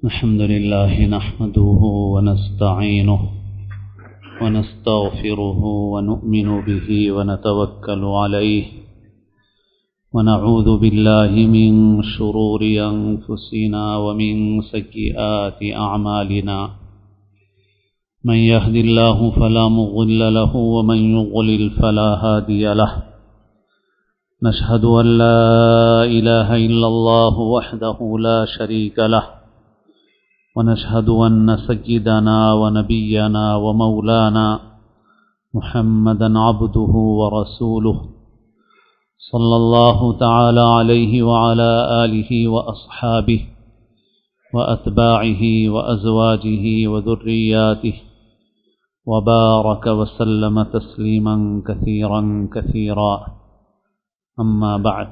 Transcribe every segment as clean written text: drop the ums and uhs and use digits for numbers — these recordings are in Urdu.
الحمد لله نحمده ونستعينه ونستغفره ونؤمن به ونتوكل عليه ونعوذ بالله من شرور أنفسنا ومن سيئات أعمالنا من يهد الله فلا مضل له ومن يضلل فلا هادي له نشهد أن لا إله إلا الله وحده لا شريك له ونشهد أن سيدنا ونبينا ومولانا محمدا عبده ورسوله صلى الله تعالى عليه وعلى آله وأصحابه وأتباعه وأزواجه وذرياته وبارك وسلم تسليما كثيرا كثيرا أما بعد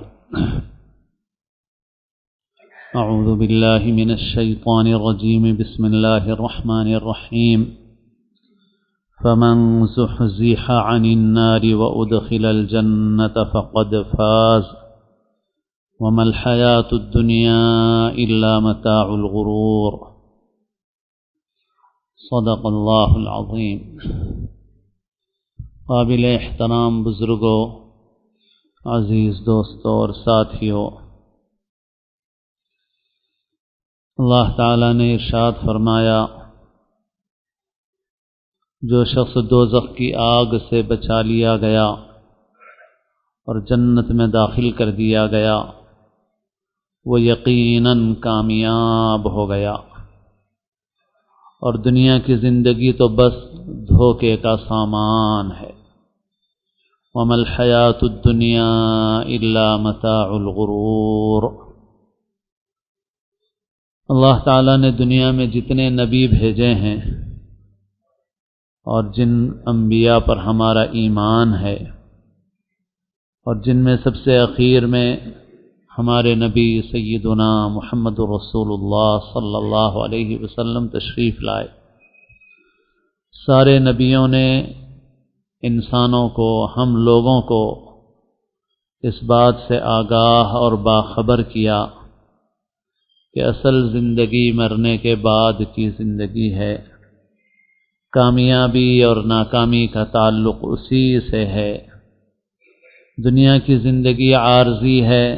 أعوذ بالله من الشيطان الرجيم بسم الله الرحمن الرحيم فمن زحزح عن النار وأدخل الجنة فقد فاز وما الحياة الدنيا إلا متاع الغرور صدق اللہ العظیم۔ قابل احترام بزرگوں، عزیز دوستوں اور ساتھیوں، اللہ تعالیٰ نے ارشاد فرمایا، جو شخص دوزخ کی آگ سے بچا لیا گیا اور جنت میں داخل کر دیا گیا وہ یقیناً کامیاب ہو گیا، اور دنیا کی زندگی تو بس دھوکے کا سامان ہے۔ وَمَا الْحَيَاةُ الدُّنْيَا إِلَّا مَتَاعُ الْغُرُورِ۔ اللہ تعالیٰ نے دنیا میں جتنے نبی بھیجے ہیں اور جن انبیاء پر ہمارا ایمان ہے، اور جن میں سب سے اخیر میں ہمارے نبی سیدنا محمد رسول اللہ صلی اللہ علیہ وسلم تشریف لائے، سارے نبیوں نے انسانوں کو، ہم لوگوں کو اس بات سے آگاہ اور باخبر کیا کہ اصل زندگی مرنے کے بعد کی زندگی ہے، کامیابی اور ناکامی کا تعلق اسی سے ہے۔ دنیا کی زندگی عارضی ہے،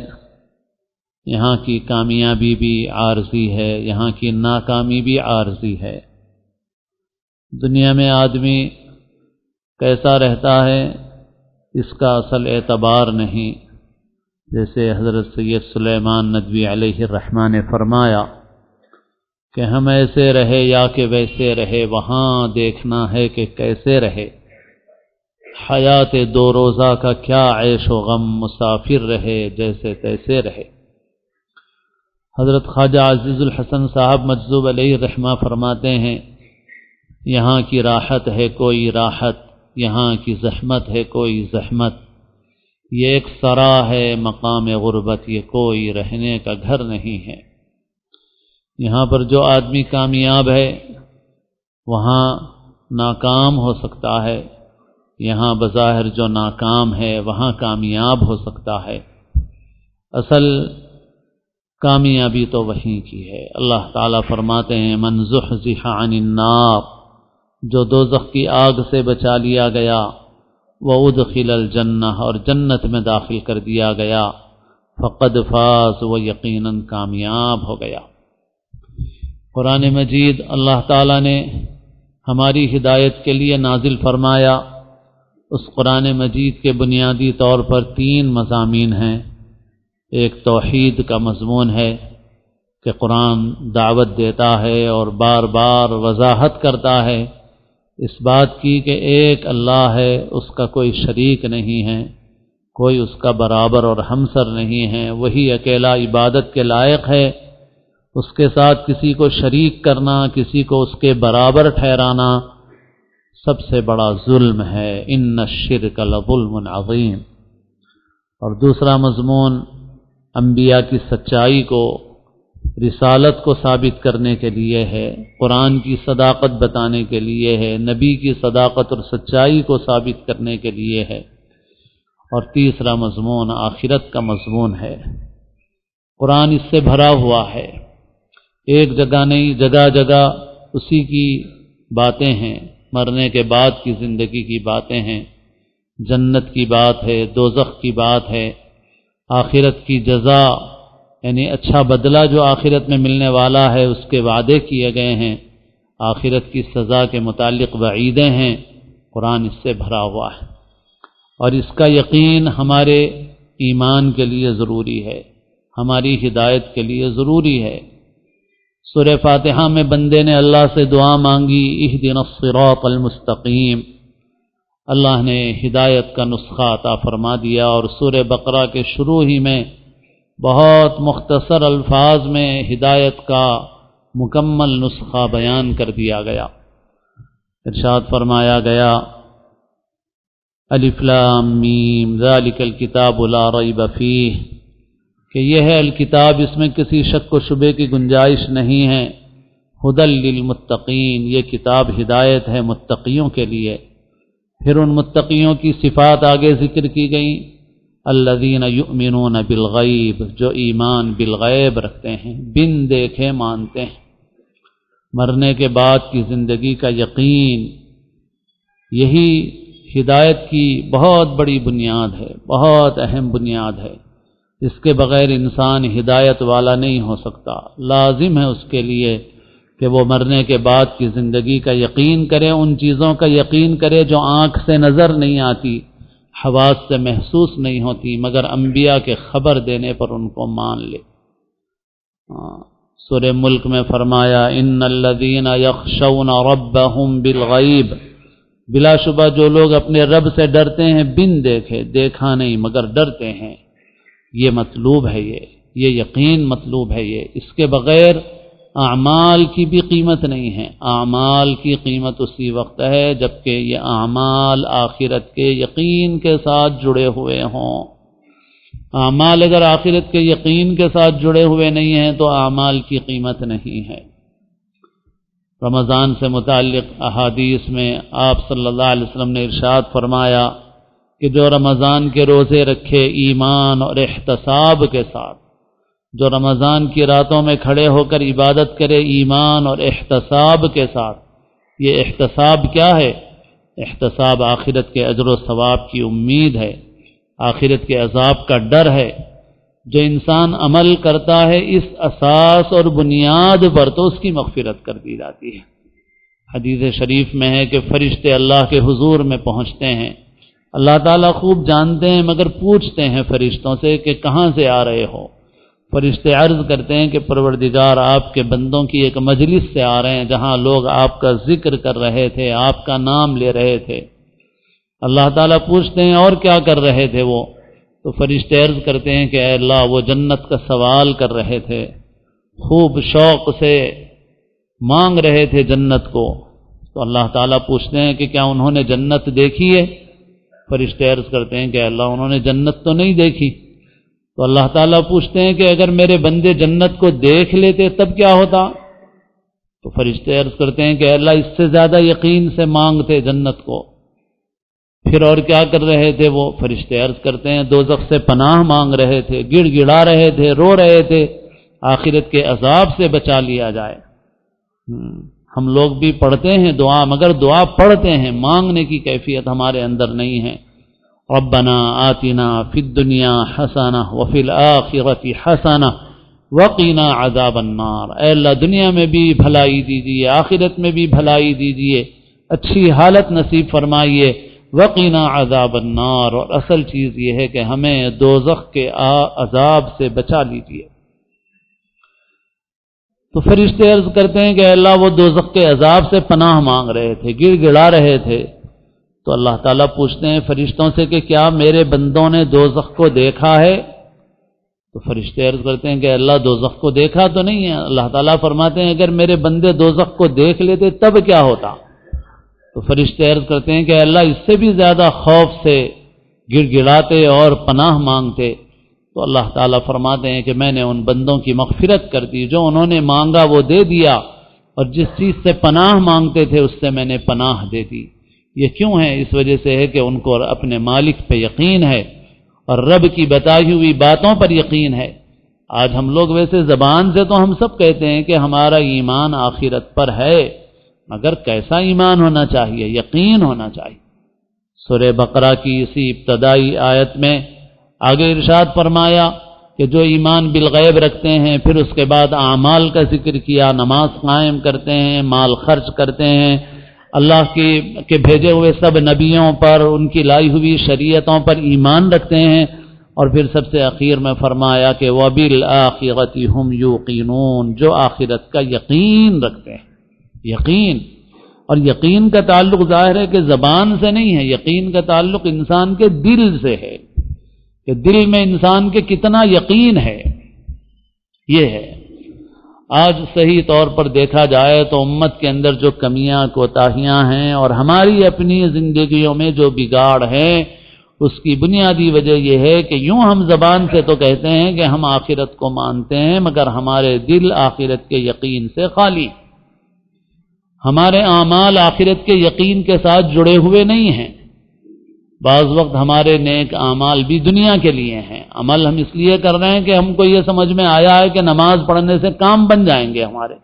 یہاں کی کامیابی بھی عارضی ہے، یہاں کی ناکامی بھی عارضی ہے۔ دنیا میں آدمی کیسا رہتا ہے اس کا اصل اعتبار نہیں، جیسے حضرت سید سلیمان ندوی علیہ الرحمہ نے فرمایا کہ ہم ایسے رہے یا کہ ویسے رہے، وہاں دیکھنا ہے کہ کیسے رہے۔ حیات دو روزہ کا کیا عیش و غم، مسافر رہے جیسے تیسے رہے۔ حضرت خواجہ عزیز الحسن صاحب مجذوب علیہ الرحمہ فرماتے ہیں، یہاں کی راحت ہے کوئی راحت، یہاں کی زحمت ہے کوئی زحمت، یہ ایک سرا ہے مقام غربت، یہ کوئی رہنے کا گھر نہیں ہے۔ یہاں پر جو آدمی کامیاب ہے وہاں ناکام ہو سکتا ہے، یہاں بظاہر جو ناکام ہے وہاں کامیاب ہو سکتا ہے۔ اصل کامیابی تو وہیں کی ہے۔ اللہ تعالیٰ فرماتے ہیں، من زحزح عن النار، جو دوزخ کی آگ سے بچا لیا گیا، وَأُدْخِلَ الْجَنَّةَ، اور جنت میں داخل کر دیا گیا، فَقَدْ فَازَ، وہ یقیناً کامیاب ہو گیا۔ قرآن مجید اللہ تعالیٰ نے ہماری ہدایت کے لیے نازل فرمایا۔ اس قرآن مجید کے بنیادی طور پر 3 مضامین ہیں۔ ایک توحید کا مضمون ہے کہ قرآن دعوت دیتا ہے اور بار بار وضاحت کرتا ہے اس بات کی کہ ایک اللہ ہے، اس کا کوئی شریک نہیں ہے، کوئی اس کا برابر اور ہمسر نہیں ہے، وہی اکیلا عبادت کے لائق ہے۔ اس کے ساتھ کسی کو شریک کرنا، کسی کو اس کے برابر ٹھہرانا سب سے بڑا ظلم ہے۔ ان الشرک لظلم عظیم۔ اور دوسرا مضمون انبیاء کی سچائی کو، رسالت کو ثابت کرنے کے لیے ہے، قرآن کی صداقت بتانے کے لیے ہے، نبی کی صداقت اور سچائی کو ثابت کرنے کے لیے ہے۔ اور تیسرا مضمون آخرت کا مضمون ہے۔ قرآن اس سے بھرا ہوا ہے۔ ایک جگہ نہیں، جگہ جگہ اسی کی باتیں ہیں، مرنے کے بعد کی زندگی کی باتیں ہیں، جنت کی بات ہے، دوزخ کی بات ہے، آخرت کی جزا یعنی اچھا بدلہ جو آخرت میں ملنے والا ہے اس کے وعدے کیے گئے ہیں، آخرت کی سزا کے متعلق وعیدیں ہیں، قرآن اس سے بھرا ہوا ہے، اور اس کا یقین ہمارے ایمان کے لیے ضروری ہے، ہماری ہدایت کے لیے ضروری ہے۔ سورہ فاتحہ میں بندے نے اللہ سے دعا مانگی، اہدنا الصراط المستقیم، اللہ نے ہدایت کا نسخہ عطا فرما دیا، اور سورہ بقرہ کے شروع ہی میں بہت مختصر الفاظ میں ہدایت کا مکمل نسخہ بیان کر دیا گیا۔ ارشاد فرمایا گیا، الف لام میم ذالک الکتاب لا ریب فیہ، کہ یہ ہے الکتاب، اس میں کسی شک و شبے کی گنجائش نہیں ہے، ھدی للمتقین، یہ کتاب ہدایت ہے متقیوں کے لیے۔ پھر ان متقیوں کی صفات آگے ذکر کی گئیں، الذین یؤمنون بالغیب، جو ایمان بالغیب رکھتے ہیں، بن دیکھے مانتے ہیں، مرنے کے بعد کی زندگی کا یقین، یہی ہدایت کی بہت بڑی بنیاد ہے، بہت اہم بنیاد ہے، اس کے بغیر انسان ہدایت والا نہیں ہو سکتا۔ لازم ہے اس کے لیے کہ وہ مرنے کے بعد کی زندگی کا یقین کرے، ان چیزوں کا یقین کرے جو آنکھ سے نظر نہیں آتی، حواس سے محسوس نہیں ہوتی، مگر انبیاء کے خبر دینے پر ان کو مان لے۔ سورہ ملک میں فرمایا، ان الذین یخشون ربهم بالغیب، بلا شبہ جو لوگ اپنے رب سے ڈرتے ہیں بن دیکھے، دیکھا نہیں مگر ڈرتے ہیں، یہ مطلوب ہے، یہ یقین مطلوب ہے، اس کے بغیر اعمال کی بھی قیمت نہیں ہے۔ اعمال کی قیمت اسی وقت ہے جبکہ یہ اعمال آخرت کے یقین کے ساتھ جڑے ہوئے ہوں۔ اعمال اگر آخرت کے یقین کے ساتھ جڑے ہوئے نہیں ہیں تو اعمال کی قیمت نہیں ہے۔ رمضان سے متعلق احادیث میں آپ صلی اللہ علیہ وسلم نے ارشاد فرمایا کہ جو رمضان کے روزے رکھے ایمان اور احتساب کے ساتھ، جو رمضان کی راتوں میں کھڑے ہو کر عبادت کرے ایمان اور احتساب کے ساتھ، یہ احتساب کیا ہے؟ احتساب آخرت کے اجر و ثواب کی امید ہے، آخرت کے عذاب کا ڈر ہے۔ جو انسان عمل کرتا ہے اس اساس اور بنیاد پر تو اس کی مغفرت کر دی جاتی ہے۔ حدیث شریف میں ہے کہ فرشتے اللہ کے حضور میں پہنچتے ہیں، اللہ تعالیٰ خوب جانتے ہیں مگر پوچھتے ہیں فرشتوں سے کہ کہاں سے آ رہے ہو؟ فرشتے عرض کرتے ہیں کہ پروردگار آپ کے بندوں کی ایک مجلس سے آ رہے ہیں جہاں لوگ آپ کا ذکر کر رہے تھے، آپ کا نام لے رہے تھے۔ اللہ تعالیٰ پوچھتے ہیں اور کیا کر رہے تھے وہ؟ تو فرشتے عرض کرتے ہیں کہ اے اللہ وہ جنت کا سوال کر رہے تھے، خوب شوق سے مانگ رہے تھے جنت کو۔ تو اللہ تعالیٰ پوچھتے ہیں کہ کیا انہوں نے جنت دیکھی ہے؟ فرشتے عرض کرتے ہیں کہ اے اللہ انہوں نے جنت تو نہیں دیکھی۔ تو اللہ تعالیٰ پوچھتے ہیں کہ اگر میرے بندے جنت کو دیکھ لیتے تب کیا ہوتا؟ تو فرشتے عرض کرتے ہیں کہ اللہ اس سے زیادہ یقین سے مانگتے جنت کو۔ پھر اور کیا کر رہے تھے وہ؟ فرشتے عرض کرتے ہیں دوزخ سے پناہ مانگ رہے تھے، گڑ گڑا رہے تھے، رو رہے تھے، آخرت کے عذاب سے بچا لیا جائے۔ ہم لوگ بھی پڑھتے ہیں دعا، مگر دعا پڑھتے ہیں، مانگنے کی کیفیت ہمارے اندر نہیں ہے۔ ربنا آتنا فی الدنیا حسنہ وفی الآخرۃ حسنہ وقنا عذاب النار، اے اللہ دنیا میں بھی بھلائی دیجیے، آخرت میں بھی بھلائی دیجیے، اچھی حالت نصیب فرمائیے، وقنا عذاب النار، اور اصل چیز یہ ہے کہ ہمیں دوزخ کے عذاب سے بچا لیجیے۔ تو فرشتے عرض کرتے ہیں کہ اللہ وہ دوزخ کے عذاب سے پناہ مانگ رہے تھے، گڑ گڑا رہے تھے۔ تو اللہ تعالیٰ پوچھتے ہیں فرشتوں سے کہ کیا میرے بندوں نے دوزخ کو دیکھا ہے؟ تو فرشتے عرض کرتے ہیں کہ اللہ دوزخ کو دیکھا تو نہیں ہے۔ اللہ تعالیٰ فرماتے ہیں اگر میرے بندے دوزخ کو دیکھ لیتے تب کیا ہوتا؟ تو فرشتے عرض کرتے ہیں کہ اللہ اس سے بھی زیادہ خوف سے گڑ گڑاتے اور پناہ مانگتے۔ تو اللہ تعالیٰ فرماتے ہیں کہ میں نے ان بندوں کی مغفرت کر دی، جو انہوں نے مانگا وہ دے دیا، اور جس چیز سے پناہ مانگتے تھے اس سے میں نے پناہ دے دی۔ یہ کیوں ہے؟ اس وجہ سے ہے کہ ان کو اپنے مالک پہ یقین ہے اور رب کی بتائی ہوئی باتوں پر یقین ہے۔ آج ہم لوگ ویسے زبان سے تو ہم سب کہتے ہیں کہ ہمارا ایمان آخرت پر ہے، مگر کیسا ایمان ہونا چاہیے؟ یقین ہونا چاہیے۔ سورہ بقرہ کی اسی ابتدائی آیت میں آگے ارشاد فرمایا کہ جو ایمان بالغیب رکھتے ہیں، پھر اس کے بعد اعمال کا ذکر کیا، نماز قائم کرتے ہیں، مال خرچ کرتے ہیں، اللہ کے بھیجے ہوئے سب نبیوں پر، ان کی لائی ہوئی شریعتوں پر ایمان رکھتے ہیں، اور پھر سب سے اخیر میں فرمایا کہ وَبِالْآخِرَةِ هُمْ يُوقِنُونَ، جو آخرت کا یقین رکھتے ہیں۔ یقین، اور یقین کا تعلق ظاہر ہے کہ زبان سے نہیں ہے، یقین کا تعلق انسان کے دل سے ہے، کہ دل میں انسان کے کتنا یقین ہے، یہ ہے۔ آج صحیح طور پر دیکھا جائے تو امت کے اندر جو کمیاں کوتاہیاں ہیں اور ہماری اپنی زندگیوں میں جو بگاڑ ہے، اس کی بنیادی وجہ یہ ہے کہ یوں ہم زبان سے تو کہتے ہیں کہ ہم آخرت کو مانتے ہیں، مگر ہمارے دل آخرت کے یقین سے خالی، ہمارے اعمال آخرت کے یقین کے ساتھ جڑے ہوئے نہیں ہیں۔ بعض وقت ہمارے نیک اعمال بھی دنیا کے لیے ہیں، عمل ہم اس لیے کر رہے ہیں کہ ہم کو یہ سمجھ میں آیا ہے کہ نماز پڑھنے سے کام بن جائیں گے ہمارے،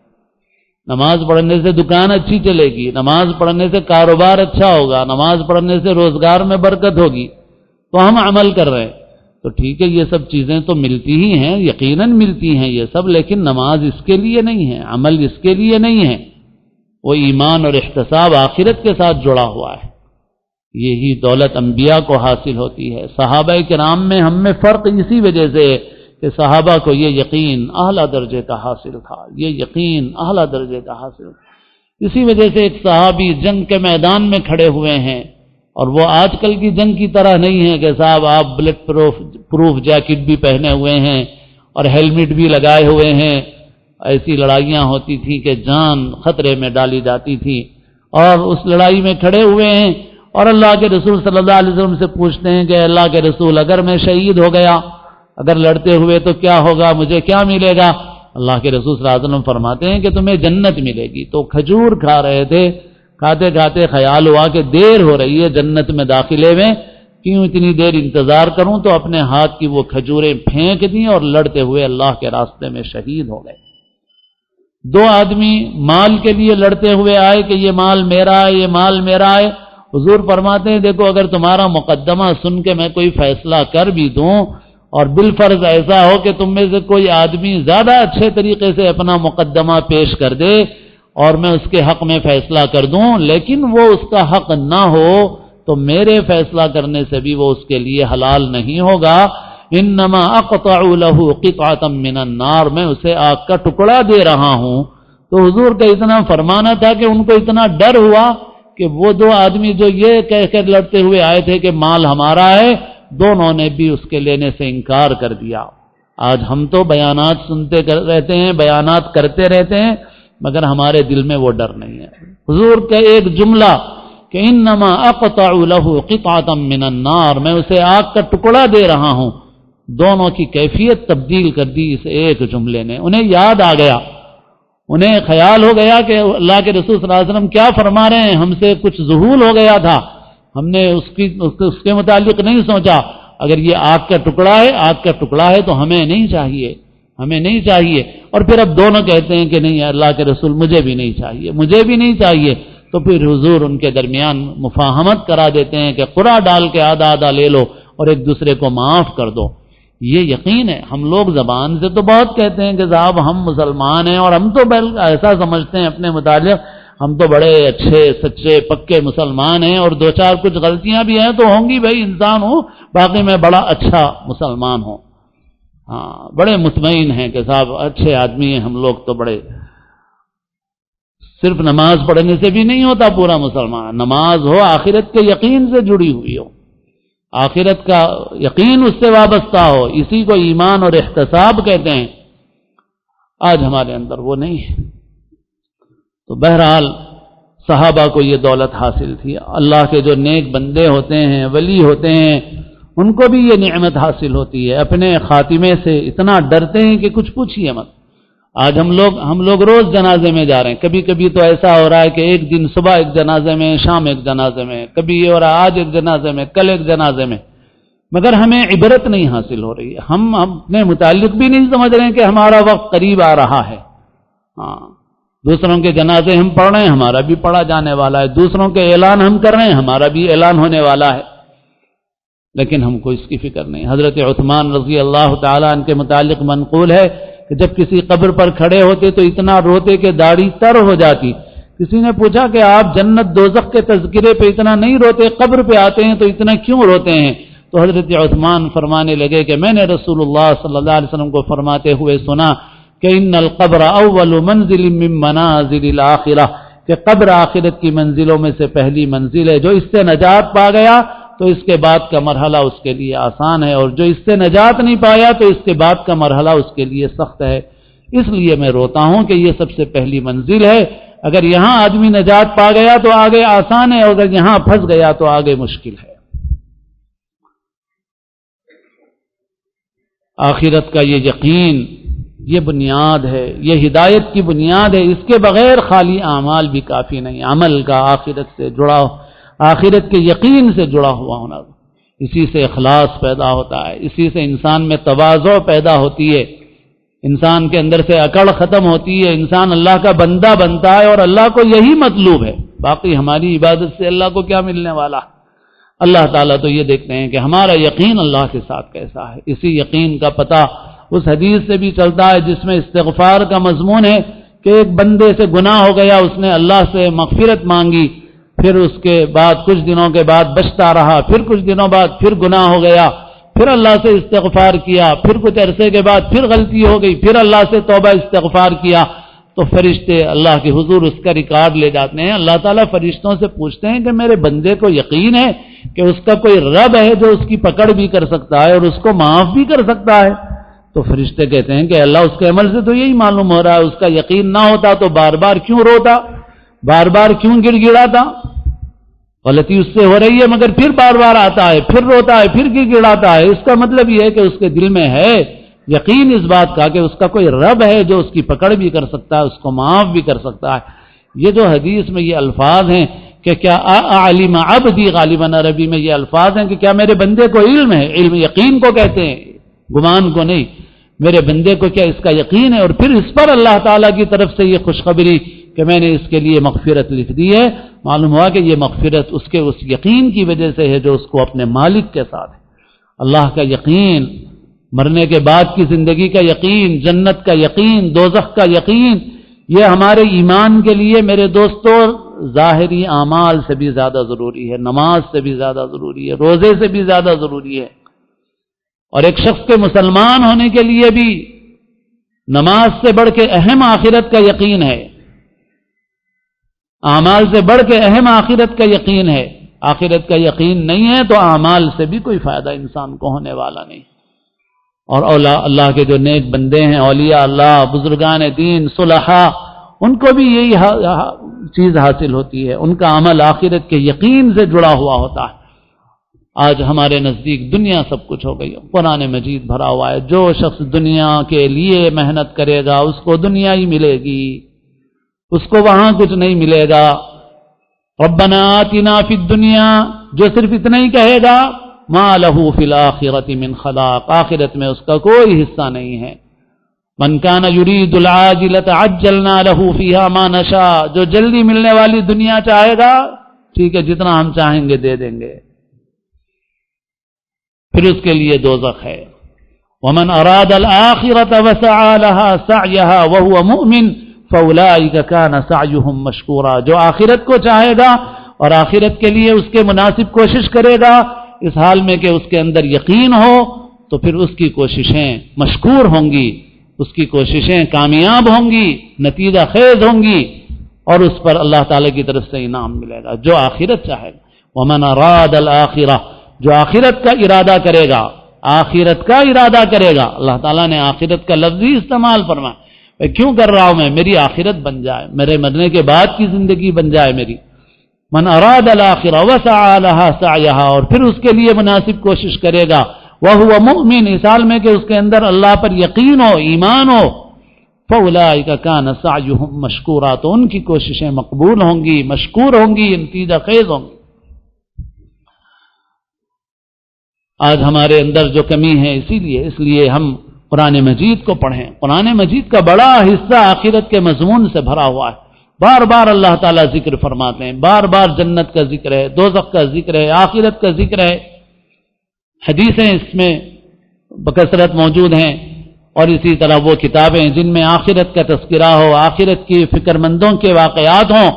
نماز پڑھنے سے دکان اچھی چلے گی، نماز پڑھنے سے کاروبار اچھا ہوگا، نماز پڑھنے سے روزگار میں برکت ہوگی، تو ہم عمل کر رہے ہیں۔ تو ٹھیک ہے، یہ سب چیزیں تو ملتی ہی ہیں، یقیناً ملتی ہیں یہ سب، لیکن نماز اس کے لیے نہیں ہے، عمل اس کے لیے نہیں ہے، وہ ایمان اور احتساب آخرت کے ساتھ جڑا ہوا ہے۔ یہی دولت انبیاء کو حاصل ہوتی ہے۔ صحابہ کرام میں ہم میں فرق اسی وجہ سے کہ صحابہ کو یہ یقین اعلیٰ درجے کا حاصل تھا، یہ یقین اعلیٰ درجے کا حاصل تھا۔ اسی وجہ سے ایک صحابی جنگ کے میدان میں کھڑے ہوئے ہیں، اور وہ آج کل کی جنگ کی طرح نہیں ہے کہ صاحب آپ بلٹ پروف جیکٹ بھی پہنے ہوئے ہیں اور ہیلمٹ بھی لگائے ہوئے ہیں۔ ایسی لڑائیاں ہوتی تھیں کہ جان خطرے میں ڈالی جاتی تھی، اور اس لڑائی میں کھڑے ہوئے ہیں اور اللہ کے رسول صلی اللہ علیہ وسلم سے پوچھتے ہیں کہ اللہ کے رسول، اگر میں شہید ہو گیا، اگر لڑتے ہوئے تو کیا ہوگا، مجھے کیا ملے گا؟ اللہ کے رسول صلی اللہ علیہ وسلم فرماتے ہیں کہ تمہیں جنت ملے گی۔ تو کھجور کھا رہے تھے، کھاتے کھاتے خیال ہوا کہ دیر ہو رہی ہے جنت میں داخلے میں، کیوں اتنی دیر انتظار کروں، تو اپنے ہاتھ کی وہ کھجوریں پھینک دیں اور لڑتے ہوئے اللہ کے راستے میں شہید ہو گئے۔ دو آدمی مال کے لیے لڑتے ہوئے آئے کہ یہ مال میرا ہے، یہ مال میرا ہے۔ حضور فرماتے ہیں دیکھو، اگر تمہارا مقدمہ سن کے میں کوئی فیصلہ کر بھی دوں، اور بالفرض ایسا ہو کہ تم میں سے کوئی آدمی زیادہ اچھے طریقے سے اپنا مقدمہ پیش کر دے اور میں اس کے حق میں فیصلہ کر دوں، لیکن وہ اس کا حق نہ ہو، تو میرے فیصلہ کرنے سے بھی وہ اس کے لیے حلال نہیں ہوگا۔ انما اقطع له قطعة من النار، میں اسے آگ کا ٹکڑا دے رہا ہوں۔ تو حضور کا اتنا فرمانا تھا کہ ان کو اتنا ڈر ہوا کہ وہ دو آدمی جو یہ کہہ کر لڑتے ہوئے آئے تھے کہ مال ہمارا ہے، دونوں نے بھی اس کے لینے سے انکار کر دیا۔ آج ہم تو بیانات سنتے رہتے ہیں، بیانات کرتے رہتے ہیں، مگر ہمارے دل میں وہ ڈر نہیں ہے۔ حضور کا ایک جملہ کہ انما اقطع له قطعة من النار، میں اسے آگ کا ٹکڑا دے رہا ہوں، دونوں کی کیفیت تبدیل کر دی اس ایک جملے نے۔ انہیں یاد آ گیا، انہیں خیال ہو گیا کہ اللہ کے رسول صلی اللہ علیہ وسلم کیا فرما رہے ہیں، ہم سے کچھ ذہول ہو گیا تھا، ہم نے اس کے متعلق نہیں سوچا۔ اگر یہ آگ کا ٹکڑا ہے، آگ کا ٹکڑا ہے تو ہمیں نہیں چاہیے، ہمیں نہیں چاہیے۔ اور پھر اب دونوں کہتے ہیں کہ نہیں اللہ کے رسول، مجھے بھی نہیں چاہیے، مجھے بھی نہیں چاہیے۔ تو پھر حضور ان کے درمیان مفاہمت کرا دیتے ہیں کہ قرعہ ڈال کے آدھا آدھا لے لو اور ایک دوسرے کو معاف کر دو۔ یہ یقین ہے۔ ہم لوگ زبان سے تو بہت کہتے ہیں کہ صاحب ہم مسلمان ہیں، اور ہم تو ایسا سمجھتے ہیں اپنے متعلق، ہم تو بڑے اچھے سچے پکے مسلمان ہیں، اور دو چار کچھ غلطیاں بھی ہیں تو ہوں گی، بھائی انسان ہوں، باقی میں بڑا اچھا مسلمان ہوں۔ ہاں، بڑے مطمئن ہیں کہ صاحب اچھے آدمی ہیں ہم لوگ، تو بڑے۔ صرف نماز پڑھنے سے بھی نہیں ہوتا پورا مسلمان، نماز ہو آخرت کے یقین سے جڑی ہوئی ہو، آخرت کا یقین اس سے وابستہ ہو، اسی کو ایمان اور احتساب کہتے ہیں۔ آج ہمارے اندر وہ نہیں ہے۔ تو بہرحال صحابہ کو یہ دولت حاصل تھی۔ اللہ کے جو نیک بندے ہوتے ہیں، ولی ہوتے ہیں، ان کو بھی یہ نعمت حاصل ہوتی ہے۔ اپنے خاتمے سے اتنا ڈرتے ہیں کہ کچھ پوچھئے مت۔ آج ہم لوگ روز جنازے میں جا رہے ہیں، کبھی کبھی تو ایسا ہو رہا ہے کہ ایک دن صبح ایک جنازے میں، شام ایک جنازے میں، کبھی یہ ہو رہا ہے آج ایک جنازے میں، کل ایک جنازے میں۔ مگر ہمیں عبرت نہیں حاصل ہو رہی ہے. ہم اپنے متعلق بھی نہیں سمجھ رہے ہیں کہ ہمارا وقت قریب آ رہا ہے. ہاں، دوسروں کے جنازے ہم پڑھ رہے ہیں، ہمارا بھی پڑھا جانے والا ہے. دوسروں کے اعلان ہم کر رہے ہیں، ہمارا بھی اعلان ہونے والا ہے. لیکن ہم کو اس کی فکر نہیں. حضرت عثمان رضی اللہ تعالیٰ عنہ کے متعلق منقول ہے کہ جب کسی قبر پر کھڑے ہوتے تو اتنا روتے کہ داڑھی تر ہو جاتی. کسی نے پوچھا کہ آپ جنت دوزخ کے تذکرے پہ اتنا نہیں روتے، قبر پہ آتے ہیں تو اتنا کیوں روتے ہیں؟ تو حضرت عثمان فرمانے لگے کہ میں نے رسول اللہ صلی اللہ علیہ وسلم کو فرماتے ہوئے سنا کہ ان القبر اول منزل من منازل الاخرہ، کہ قبر آخرت کی منزلوں میں سے پہلی منزل ہے. جو اس سے نجات پا گیا تو اس کے بعد کا مرحلہ اس کے لیے آسان ہے، اور جو اس سے نجات نہیں پایا تو اس کے بعد کا مرحلہ اس کے لیے سخت ہے. اس لیے میں روتا ہوں کہ یہ سب سے پہلی منزل ہے. اگر یہاں آدمی نجات پا گیا تو آگے آسان ہے، اور اگر یہاں پھنس گیا تو آگے مشکل ہے. آخرت کا یہ یقین، یہ بنیاد ہے، یہ ہدایت کی بنیاد ہے. اس کے بغیر خالی اعمال بھی کافی نہیں. عمل کا آخرت سے جڑا، آخرت کے یقین سے جڑا ہوا ہونا، اسی سے اخلاص پیدا ہوتا ہے، اسی سے انسان میں تواضع پیدا ہوتی ہے، انسان کے اندر سے اکڑ ختم ہوتی ہے، انسان اللہ کا بندہ بنتا ہے. اور اللہ کو یہی مطلوب ہے. باقی ہماری عبادت سے اللہ کو کیا ملنے والا؟ اللہ تعالیٰ تو یہ دیکھتے ہیں کہ ہمارا یقین اللہ کے ساتھ کیسا ہے. اسی یقین کا پتہ اس حدیث سے بھی چلتا ہے جس میں استغفار کا مضمون ہے کہ ایک بندے سے گناہ ہو گیا، اس نے اللہ سے مغفرت مانگی، پھر اس کے بعد کچھ دنوں کے بعد بچتا رہا، پھر کچھ دنوں بعد پھر گناہ ہو گیا، پھر اللہ سے استغفار کیا، پھر کچھ عرصے کے بعد پھر غلطی ہو گئی، پھر اللہ سے توبہ استغفار کیا، تو فرشتے اللہ کے حضور اس کا ریکارڈ لے جاتے ہیں. اللہ تعالیٰ فرشتوں سے پوچھتے ہیں کہ میرے بندے کو یقین ہے کہ اس کا کوئی رب ہے جو اس کی پکڑ بھی کر سکتا ہے اور اس کو معاف بھی کر سکتا ہے؟ تو فرشتے کہتے ہیں کہ اللہ، اس کے عمل سے تو یہی معلوم ہو رہا ہے. اس کا یقین نہ ہوتا تو بار بار کیوں روتا، بار بار کیوں گڑ گڑاتا؟ غلطی اس سے ہو رہی ہے مگر پھر بار بار آتا ہے، پھر روتا ہے، پھر گڑ گڑاتا ہے. اس کا مطلب یہ ہے کہ اس کے دل میں ہے یقین اس بات کا کہ اس کا کوئی رب ہے جو اس کی پکڑ بھی کر سکتا ہے، اس کو معاف بھی کر سکتا ہے. یہ جو حدیث میں یہ الفاظ ہیں کہ کیا علم عبدی، غالباً عربی میں یہ الفاظ ہیں کہ کیا میرے بندے کو علم ہے. علم یقین کو کہتے ہیں، گمان کو نہیں. میرے بندے کو کیا اس کا یقین ہے؟ اور پھر اس پر اللہ تعالیٰ کی طرف سے یہ خوشخبری کہ میں نے اس کے لیے مغفرت لکھ دی ہے. معلوم ہوا کہ یہ مغفرت اس کے اس یقین کی وجہ سے ہے جو اس کو اپنے مالک کے ساتھ ہے. اللہ کا یقین، مرنے کے بعد کی زندگی کا یقین، جنت کا یقین، دوزخ کا یقین، یہ ہمارے ایمان کے لیے میرے دوستوں ظاہری اعمال سے بھی زیادہ ضروری ہے، نماز سے بھی زیادہ ضروری ہے، روزے سے بھی زیادہ ضروری ہے. اور ایک شخص کے مسلمان ہونے کے لیے بھی نماز سے بڑھ کے اہم آخرت کا یقین ہے، اعمال سے بڑھ کے اہم آخرت کا یقین ہے. آخرت کا یقین نہیں ہے تو اعمال سے بھی کوئی فائدہ انسان کو ہونے والا نہیں. اور اللہ کے جو نیک بندے ہیں، اولیاء اللہ، بزرگان دین، صلحاء، ان کو بھی یہی چیز حاصل ہوتی ہے. ان کا عمل آخرت کے یقین سے جڑا ہوا ہوتا ہے. آج ہمارے نزدیک دنیا سب کچھ ہو گئی، قرآن مجید بھرا ہوا ہے. جو شخص دنیا کے لیے محنت کرے گا اس کو دنیا ہی ملے گی، اس کو وہاں کچھ نہیں ملے گا. ربنا آتنا فی الدنیا، جو صرف اتنا ہی کہے گا، ما لہ فی الآخرۃ من خلاق، آخرت میں اس کا کوئی حصہ نہیں ہے. من کان یرید العاجلۃ عجلنا لہ فیہا ما نشاء، جو جلدی ملنے والی دنیا چاہے گا، ٹھیک ہے جتنا ہم چاہیں گے دے دیں گے. پھر اس کے لیے دوزخ ہے. ومن اراد الآخرۃ وسعى لها سعیها وهو مؤمن فاولئک کان سعیهم مشکورا، جو آخرت کو چاہے گا اور آخرت کے لیے اس کے مناسب کوشش کرے گا اس حال میں کہ اس کے اندر یقین ہو، تو پھر اس کی کوششیں مشکور ہوں گی، اس کی کوششیں کامیاب ہوں گی، نتیجہ خیز ہوں گی، اور اس پر اللہ تعالی کی طرف سے انعام ملے گا جو آخرت چاہے گا. ومن اراد الآخرہ، جو آخرت کا ارادہ کرے گا، آخرت کا ارادہ کرے گا. اللہ تعالیٰ نے آخرت کا لفظ ہی استعمال فرمایا. کیوں کر رہا ہوں میں؟ میری آخرت بن جائے، میرے مرنے کے بعد کی زندگی بن جائے میری. من اراد الاخرہ وسعى لها سعیها، اور پھر اس کے لیے مناسب کوشش کرے گا. وهو مؤمن، اس حال میں کہ اس کے اندر اللہ پر یقین ہو، ایمان ہو. فاولئک کان سعیهم مشکورا، تو ان کی کوششیں مقبول ہوں گی، مشکور ہوں گی، نتیجہ خیز ہوں گی. آج ہمارے اندر جو کمی ہے اس لیے ہم قرآن مجید کو پڑھیں. قرآن مجید کا بڑا حصہ آخرت کے مضمون سے بھرا ہوا ہے. بار بار اللہ تعالیٰ ذکر فرماتے ہیں، بار بار جنت کا ذکر ہے، دوزخ کا ذکر ہے، آخرت کا ذکر ہے. حدیثیں اس میں بکثرت موجود ہیں، اور اسی طرح وہ کتابیں جن میں آخرت کا تذکرہ ہو، آخرت کی فکر مندوں کے واقعات ہوں،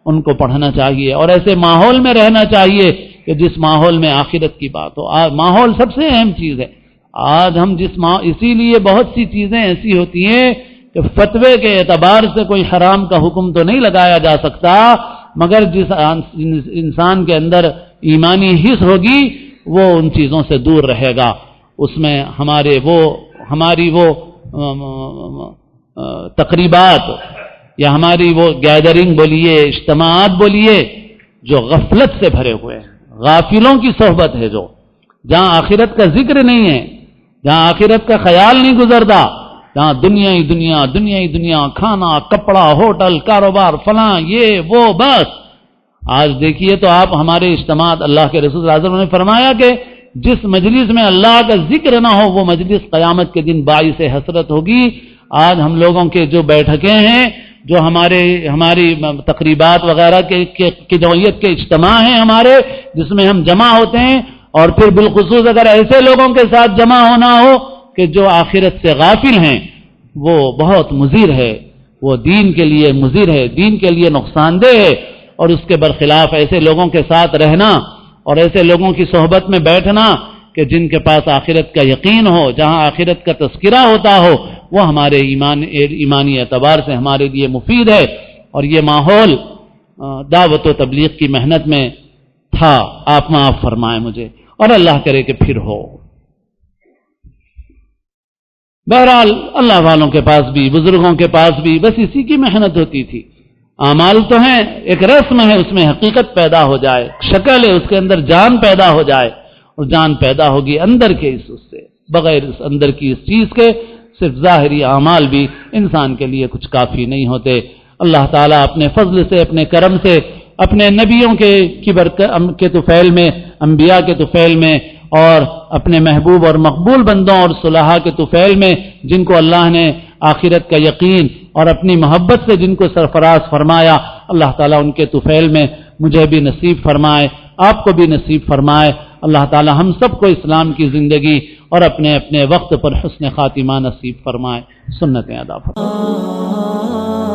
ان کو پڑھنا چاہیے، اور ایسے ماحول میں رہنا چاہیے کہ جس ماحول میں آخرت کی بات ہو. ماحول سب سے اہم چیز ہے. آج ہم اسی لیے بہت سی چیزیں ایسی ہوتی ہیں کہ فتوے کے اعتبار سے کوئی حرام کا حکم تو نہیں لگایا جا سکتا، مگر جس انسان کے اندر ایمانی حس ہوگی وہ ان چیزوں سے دور رہے گا. اس میں ہماری وہ تقریبات یا ہماری وہ گیدرنگ بولیے، اجتماعات بولیے، جو غفلت سے بھرے ہوئے ہیں، غافلوں کی صحبت ہے، جو جہاں آخرت کا ذکر نہیں ہے، جہاں آخرت کا خیال نہیں گزرتا، جہاں دنیا ہی دنیا، کھانا، کپڑا، ہوٹل، کاروبار، فلاں، یہ وہ، بس. آج دیکھیے تو آپ ہمارے اجتماعات، اللہ کے رسول صلی اللہ علیہ وسلم نے فرمایا کہ جس مجلس میں اللہ کا ذکر نہ ہو وہ مجلس قیامت کے دن باعث حسرت ہوگی. آج ہم لوگوں کے جو بیٹھکیں ہیں، جو ہماری تقریبات وغیرہ کے جمعیت کے اجتماع ہیں ہمارے، جس میں ہم جمع ہوتے ہیں، اور پھر بالخصوص اگر ایسے لوگوں کے ساتھ جمع ہونا ہو کہ جو آخرت سے غافل ہیں، وہ بہت مضر ہے، وہ دین کے لیے مضر ہے، دین کے لیے نقصان دہ ہے. اور اس کے برخلاف ایسے لوگوں کے ساتھ رہنا اور ایسے لوگوں کی صحبت میں بیٹھنا کہ جن کے پاس آخرت کا یقین ہو، جہاں آخرت کا تذکرہ ہوتا ہو، وہ ہمارے ایمانی اعتبار سے ہمارے لیے مفید ہے. اور یہ ماحول دعوت و تبلیغ کی محنت میں تھا. آپ معاف فرمائیں مجھے، اور اللہ کرے کہ پھر ہو. بہرحال اللہ والوں کے پاس بھی، بزرگوں کے پاس بھی بس اسی کی محنت ہوتی تھی. اعمال تو ہیں، ایک رسم ہے، اس میں حقیقت پیدا ہو جائے، شکل ہے، اس کے اندر جان پیدا ہو جائے، اور جان پیدا ہوگی اندر کے اس سے. بغیر اس اندر کی اس چیز کے صرف ظاہری اعمال بھی انسان کے لیے کچھ کافی نہیں ہوتے. اللہ تعالیٰ اپنے فضل سے، اپنے کرم سے، اپنے نبیوں کی برکت کے طفیل میں، انبیاء کے طفیل میں، اور اپنے محبوب اور مقبول بندوں اور صلحاء کے طفیل میں، جن کو اللہ نے آخرت کا یقین اور اپنی محبت سے جن کو سرفراز فرمایا، اللہ تعالیٰ ان کے طفیل میں مجھے بھی نصیب فرمائے، آپ کو بھی نصیب فرمائے. اللہ تعالیٰ ہم سب کو اسلام کی زندگی اور اپنے اپنے وقت پر حسن خاتمہ نصیب فرمائے. سنتیں ادا فرمائے.